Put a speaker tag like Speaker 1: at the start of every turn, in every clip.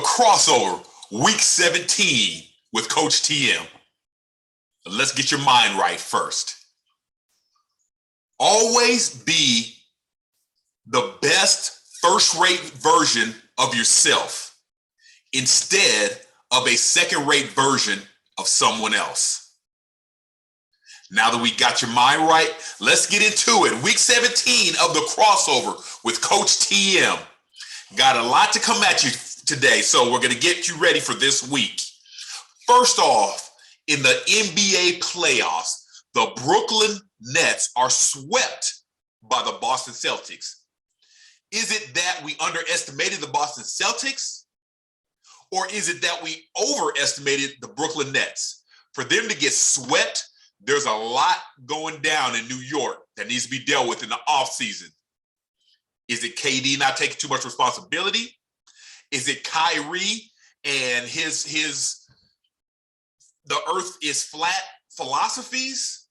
Speaker 1: The crossover, week 17 with Coach TM. Let's get your mind right first. Always be the best first-rate version of yourself instead of a second-rate version of someone else. Now that we got your mind right, let's get into it. Week 17 of the crossover with Coach TM. Got a lot to come at you today, so we're going to get you ready for this week. First off, in the NBA playoffs, the Brooklyn Nets are swept by the Boston Celtics. Is it that we underestimated the Boston Celtics? Or is it that we overestimated the Brooklyn Nets? For them to get swept, there's a lot going down in New York that needs to be dealt with in the offseason. Is it KD not taking too much responsibility? Is it Kyrie and his the earth is flat philosophies?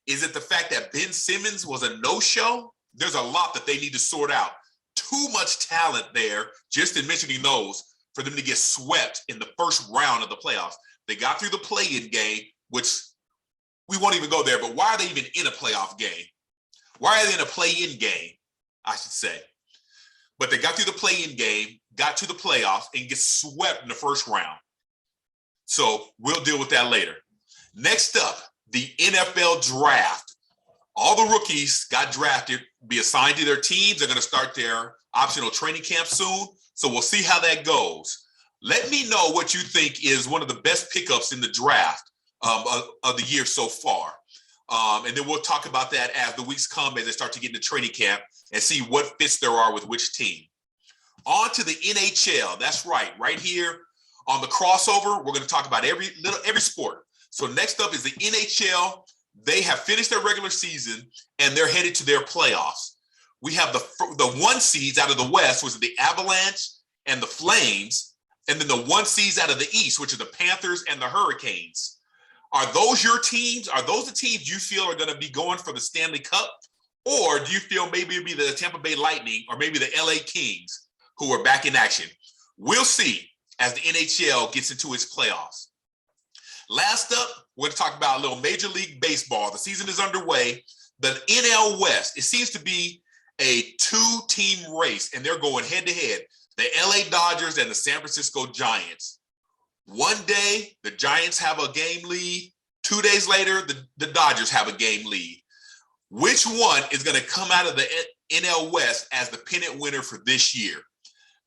Speaker 1: Is it the fact that Ben Simmons was a no-show? There's a lot that they need to sort out. Too much talent there, just in mentioning those, for them to get swept in the first round of the playoffs. They got through the play-in game, which we won't even go there, but why are they even in a playoff game? Why are they in a play-in game, I should say? But they got through the play-in game, got to the playoffs, and get swept in the first round. So we'll deal with that later. Next up, the NFL draft. All the rookies got drafted, be assigned to their teams. They're going to start their optional training camp soon. So we'll see how that goes. Let me know what you think is one of the best pickups in the draft of the year so far. And then we'll talk about that as the weeks come, as they start to get into training camp and see what fits there are with which team. On to the NHL. That's right here on the crossover, we're going to talk about every sport. So next up is the NHL. They have finished their regular season and they're headed to their playoffs. We have the one seeds out of the West, which is the Avalanche and the Flames, and then the one seeds out of the East, which are the Panthers and the Hurricanes. Are those your teams? Are those the teams you feel are going to be going for the Stanley Cup? Or do you feel maybe it'll be the Tampa Bay Lightning or maybe the LA Kings who are back in action? We'll see as the NHL gets into its playoffs. Last up, we're going to talk about a little Major League Baseball. The season is underway. The NL West, it seems to be a two-team race, and they're going head-to-head. The LA Dodgers and the San Francisco Giants. One day, the Giants have a game lead. 2 days later, the Dodgers have a game lead. Which one is going to come out of the NL West as the pennant winner for this year?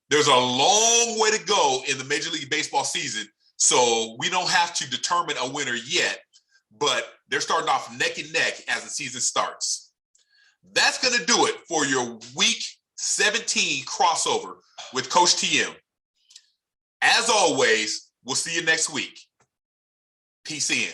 Speaker 1: There's a long way to go in the Major League Baseball season, so we don't have to determine a winner yet, but they're starting off neck and neck as the season starts. That's going to do it for your Week 17 crossover with Coach TM. As always, we'll see you next week. Peace in.